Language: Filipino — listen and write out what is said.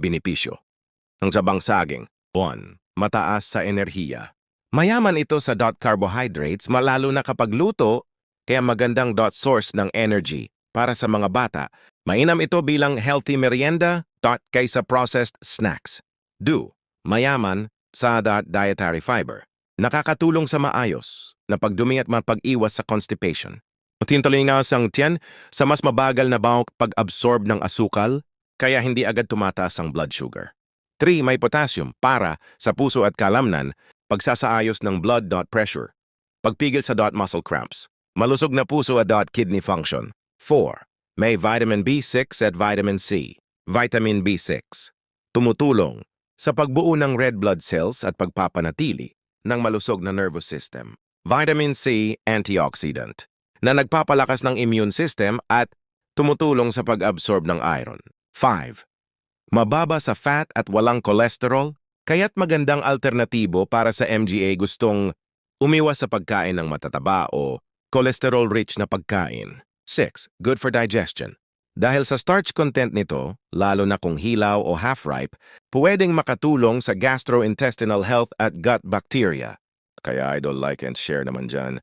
Binipisyo. Ang sabang saging, 1. Mataas sa enerhiya. Mayaman ito sa carbohydrates malalo na kapag luto, kaya magandang source ng energy para sa mga bata. Mainam ito bilang healthy merienda kaysa processed snacks. 2. Mayaman sa dietary fiber. Nakakatulong sa maayos na pagdumi at mapag-iwas sa constipation. Tintuloy nga sang tiyan sa mas mabagal na pag-absorb ng asukal, kaya hindi agad tumataas ang blood sugar. 3. May potassium para sa puso at kalamnan, pagsasaayos ng blood pressure, pagpigil sa muscle cramps, malusog na puso at kidney function. 4. May vitamin B6 at vitamin C. Vitamin B6. Tumutulong sa pagbuo ng red blood cells at pagpapanatili ng malusog na nervous system. Vitamin C, antioxidant, na nagpapalakas ng immune system at tumutulong sa pag-absorb ng iron. 5. Mababa sa fat at walang cholesterol, kaya't magandang alternatibo para sa MGA gustong umiwas sa pagkain ng matataba o cholesterol-rich na pagkain. 6. Good for digestion. Dahil sa starch content nito, lalo na kung hilaw o half-ripe, pwedeng makatulong sa gastrointestinal health at gut bacteria. Kaya idol, like and share naman dyan.